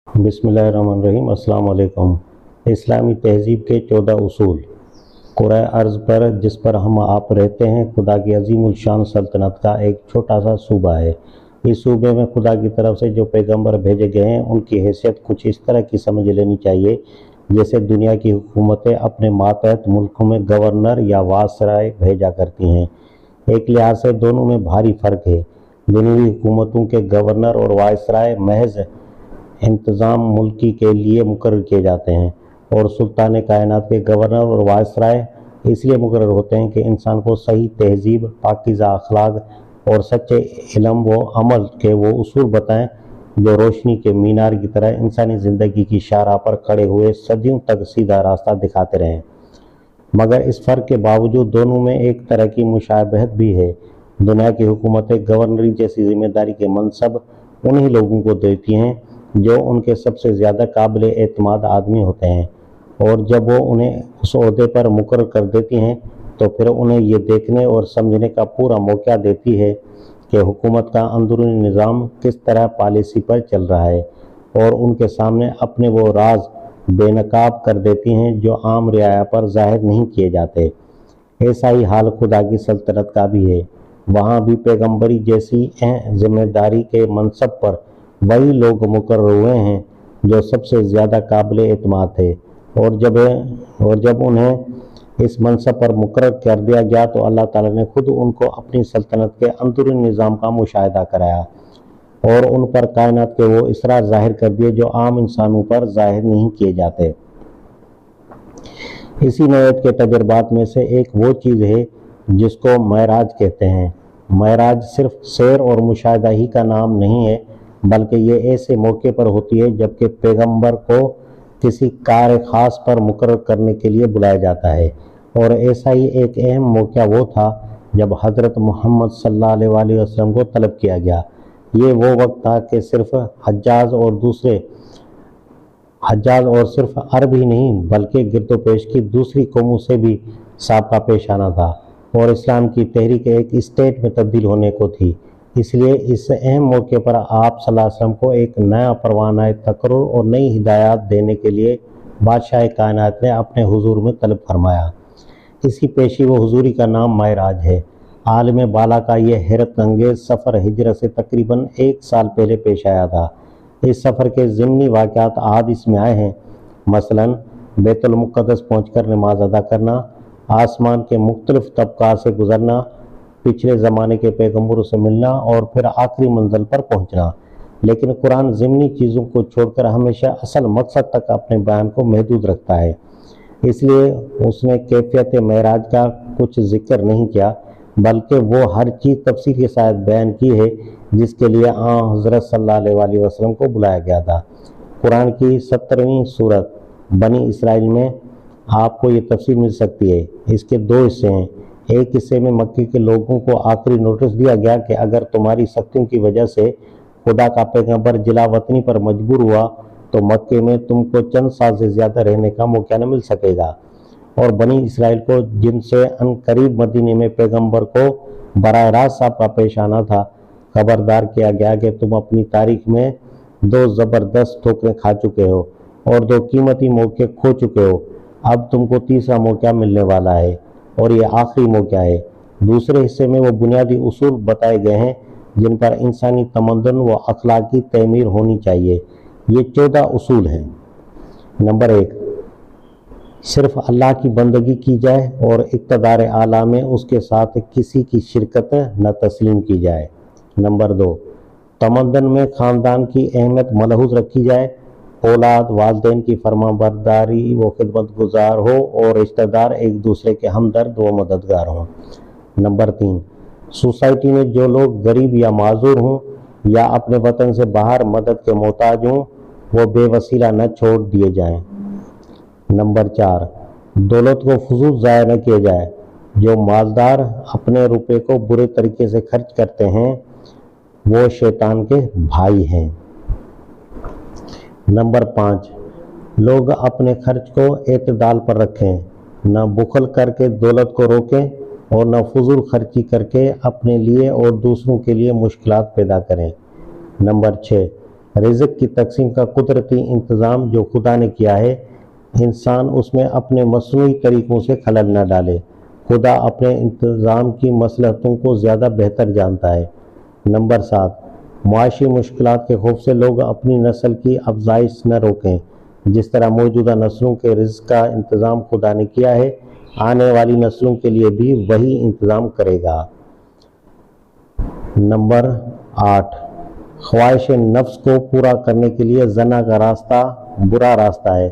बिस्मिल्लाहिर्रहमानिर्रहीम। अस्सलाम वालेकुम। इस्लामी तहज़ीब के 14 उसूल। कुराए अर्ज़ पर जिस पर हम आप रहते हैं खुदा की अज़ीमुल शान सल्तनत का एक छोटा सा सूबा है। इस सूबे में खुदा की तरफ से जो पैगंबर भेजे गए हैं उनकी हैसियत कुछ इस तरह की समझ लेनी चाहिए जैसे दुनिया की हुकूमतें अपने मातहत मुल्कों में गवर्नर या वासराय भेजा करती हैं। एक लिहाज से दोनों में भारी फ़र्क है। दुनियावी हुकूमतों के गवर्नर और वायसराय महज इंतज़ाम मुल्की के लिए मुकर्रर किए जाते हैं और सुल्तान कायनात के गवर्नर और वायसराय इसलिए मुकर्रर होते हैं कि इंसान को सही तहज़ीब, पाकीज़ा अखलाक और सच्चे इल्म व अमल के वो उसूल बताएं जो रोशनी के मीनार की तरह इंसानी ज़िंदगी की शाहराह पर खड़े हुए सदियों तक सीधा रास्ता दिखाते रहें। मगर इस फ़र्क के बावजूद दोनों में एक तरह की मुशाबहत भी है। दुनिया की हुकूमतें गवर्नरी जैसी जिम्मेदारी के मनसब उन्हीं लोगों को देती हैं जो उनके सबसे ज़्यादा काबिल एतमाद आदमी होते हैं, और जब वो उन्हें उस ओहदे पर मुकर्रर कर देती हैं तो फिर उन्हें ये देखने और समझने का पूरा मौका देती है कि हुकूमत का अंदरूनी निज़ाम किस तरह पॉलिसी पर चल रहा है, और उनके सामने अपने वो राज बेनकाब कर देती हैं जो आम रियाया पर ज़ाहिर नहीं किए जाते। ऐसा ही हाल खुदा की सल्तनत का भी है। वहाँ भी पैगंबरी जैसी जिम्मेदारी के मनसब पर वही लोग मुकर्रर हुए हैं जो सबसे ज़्यादा काबिल एतमाद थे, और जब उन्हें इस मनसब पर मुकर्रर कर दिया गया तो अल्लाह ताला ने खुद उनको अपनी सल्तनत के अंदरूनी निज़ाम का मुशाहिदा कराया और उन पर कायनात के वो इसरार ज़ाहिर कर दिए जो आम इंसानों पर ज़ाहिर नहीं किए जाते। इसी नौयत के तजर्बात में से एक वो चीज़ है जिसको महराज कहते हैं। महराज सिर्फ सैर और मुशाहिदा ही का नाम नहीं है, बल्कि ये ऐसे मौके पर होती है जबकि पैगंबर को किसी कार्य ख़ास पर मुकर्रर करने के लिए बुलाया जाता है। और ऐसा ही एक अहम मौका वो था जब हज़रत मोहम्मद सल्लल्लाहु अलैहि वसल्लम को तलब किया गया। ये वो वक्त था कि सिर्फ हज्जाज और सिर्फ अरब ही नहीं बल्कि गिरदोपेश की दूसरी कौमों से भी साबका पेश आना था, और इस्लाम की तहरीक एक स्टेट में तब्दील होने को थी। इसलिए इस अहम मौके पर आप सल्लल्लाहु अलैहि वसल्लम को एक नया परवाना तकर्रुर और नई हिदायत देने के लिए बादशाह कायनात ने अपने हुजूर में तलब फरमाया। इसी पेशी व हुजूरी का नाम महराज है। आलम बाला का यह हैरत अंगेज़ सफ़र हिजरत से तकरीबन 1 साल पहले पेश आया था। इस सफ़र के ज़िमनी वाक़यात हादिस में आए हैं, मसलन बैतुल मुक़द्दस पहुँचकर नमाज अदा करना, आसमान के मुख्तलिफ तबक़ात से गुज़रना, पिछले ज़माने के पैगंबरों से मिलना और फिर आखिरी मंजिल पर पहुँचना। लेकिन कुरान ज़िमनी चीज़ों को छोड़कर हमेशा असल मकसद तक अपने बयान को महदूद रखता है। इसलिए उसने कैफियत महराज का कुछ जिक्र नहीं किया, बल्कि वो हर चीज़ तफसील के साथ बयान की है जिसके लिए हज़रत सल्लल्लाहु अलैहि वसल्लम को बुलाया गया था। कुरान की 17वीं सूरत बनी इसराइल में आपको ये तफसील मिल सकती है। इसके 2 हिस्से हैं। एक हिस्से में मक्के के लोगों को आखिरी नोटिस दिया गया कि अगर तुम्हारी सख्तियों की वजह से खुदा का पैगंबर जिला वतनी पर मजबूर हुआ तो मक्के में तुमको चंद साल से ज़्यादा रहने का मौका न मिल सकेगा, और बनी इसराइल को जिनसे अनकरीब मदीने में पैगंबर को बराह रास्त साहब पेश आना था, खबरदार किया गया कि तुम अपनी तारीख में 2 ज़बरदस्त ठोकरें खा चुके हो और 2 कीमती मौके खो चुके हो। अब तुमको तीसरा मौका मिलने वाला है और ये आखिरी मौका है। दूसरे हिस्से में वो बुनियादी उसूल बताए गए हैं जिन पर इंसानी तमद्दुन व अखलाकी तमीर होनी चाहिए। ये 14 उसूल हैं। नंबर 1, सिर्फ अल्लाह की बंदगी की जाए और इक़्तिदार आला में उसके साथ किसी की शिरकत न तस्लीम की जाए। नंबर 2, तमद्दुन में ख़ानदान की अहमियत मलहूज़ रखी जाए, औलाद वालिदैन की फरमाबरदारी व खिदमत गुजार हो और रिश्तेदार एक दूसरे के हमदर्द व मददगार हों। नंबर 3, सोसाइटी में जो लोग गरीब या माजूर हों या अपने वतन से बाहर मदद के मोहताज हों वो बेवसीला न छोड़ दिए जाएं। नंबर 4, दौलत को फजूल ज़ाया न किया जाए। जो मालदार अपने रुपए को बुरे तरीके से खर्च करते हैं वो शैतान के भाई हैं। नंबर 5, लोग अपने खर्च को एतदाल पर रखें, न बुखल करके दौलत को रोकें और न फजूल खर्ची करके अपने लिए और दूसरों के लिए मुश्किलात पैदा करें। नंबर 6, رزق کی تقسیم کا قدرتی انتظام جو خدا نے کیا ہے، انسان اس میں اپنے مصنوعی طریقوں سے خلل نہ ڈالے۔ خدا اپنے انتظام کی مصلحتوں کو زیادہ بہتر جانتا ہے۔ نمبر 7، معاشی مشکلات کے خوف سے لوگ اپنی نسل کی افزائش نہ روکیں۔ جس طرح موجودہ نسلوں کے رزق کا انتظام خدا نے کیا ہے، آنے والی نسلوں کے لیے بھی وہی انتظام کرے گا۔ نمبر 8، خواہش نفس کو پورا کرنے کے لیے زنا کا راستہ برا راستہ ہے،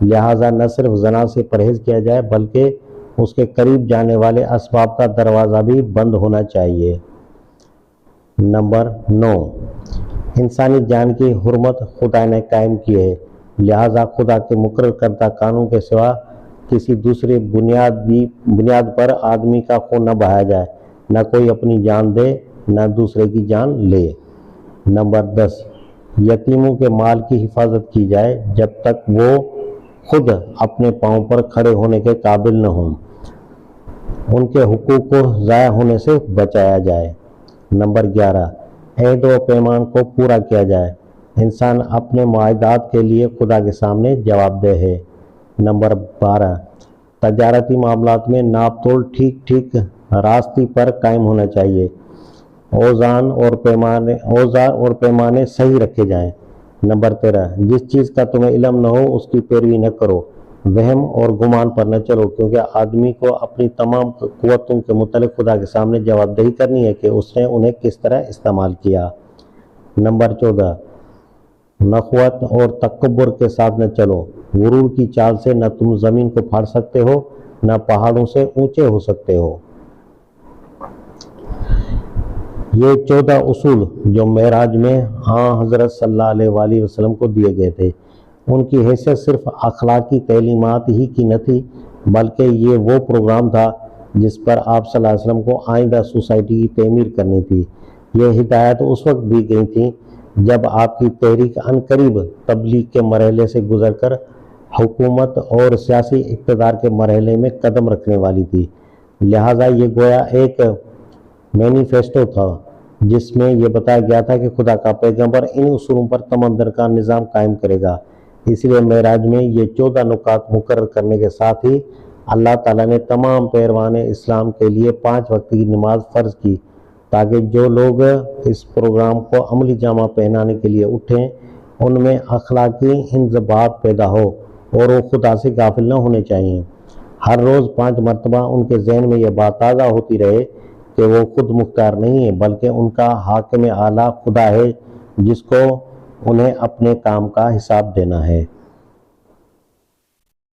لہٰذا نہ صرف زنا سے پرہیز کیا جائے بلکہ اس کے قریب جانے والے اسباب کا دروازہ بھی بند ہونا چاہیے۔ نمبر 9، انسانی جان کی حرمت خدا نے قائم کی ہے، لہٰذا خدا کے مقرر کردہ قانون کے سوا کسی دوسری بنیاد پر آدمی کا خون نہ بہایا جائے، نہ کوئی اپنی جان دے نہ دوسرے کی جان لے۔ نمبر 10، یتیموں کے مال کی حفاظت کی جائے جب تک وہ خود اپنے پاؤں پر کھڑے ہونے کے قابل نہ ہوں، ان کے حقوق کو ضائع ہونے سے بچایا جائے۔ نمبر 11، عہد و پیمان کو پورا کیا جائے، انسان اپنے معاہدات کے لیے خدا کے سامنے جواب دہ ہے۔ نمبر 12، تجارتی معاملات میں ناپ تول ٹھیک راستی پر قائم ہونا چاہیے، اوزان اور پیمانے صحیح رکھے جائیں۔ نمبر 13، جس چیز کا تمہیں علم نہ ہو اس کی پیروی نہ کرو، وہم اور گمان پر نہ چلو، کیونکہ آدمی کو اپنی تمام قوتوں کے متعلق خدا کے سامنے جواب دہی کرنی ہے کہ اس نے انہیں کس طرح استعمال کیا۔ نمبر 14، نخوت اور تکبر کے ساتھ نہ چلو، غرور کی چال سے نہ تم زمین کو پھاڑ سکتے ہو نہ پہاڑوں سے اونچے ہو سکتے ہو۔ یہ 14 اصول جو معراج میں حضرت صلی اللہ علیہ وآلہ وسلم کو دیے گئے تھے، ان کی حیثیت صرف اخلاقی تعلیمات ہی کی نہ تھی، بلکہ یہ وہ پروگرام تھا جس پر آپ صلی اللہ علیہ وسلم کو آئندہ سوسائٹی کی تعمیر کرنی تھی۔ یہ ہدایت اس وقت دی گئی تھیں جب آپ کی تحریک عنقریب تبلیغ کے مرحلے سے گزر کر حکومت اور سیاسی اقتدار کے مرحلے میں قدم رکھنے والی تھی، لہٰذا یہ گویا ایک مینیفیسٹو تھا جس میں یہ بتایا گیا تھا کہ خدا کا پیغمبر ان اصولوں پر تمدن کا نظام قائم کرے گا۔ اس لیے معراج میں یہ 14 نکات مقرر کرنے کے ساتھ ہی اللہ تعالیٰ نے تمام پیروان اسلام کے لیے 5 وقت کی نماز فرض کی، تاکہ جو لوگ اس پروگرام کو عملی جامہ پہنانے کے لیے اٹھیں ان میں اخلاقی انضباط پیدا ہو اور وہ خدا سے غافل نہ ہونے چاہیے۔ ہر روز 5 مرتبہ ان کے ذہن میں یہ بات تازہ ہوتی رہے کہ وہ خود مختار نہیں ہے بلکہ ان کا حاکم اعلیٰ خدا ہے جس کو انہیں اپنے کام کا حساب دینا ہے۔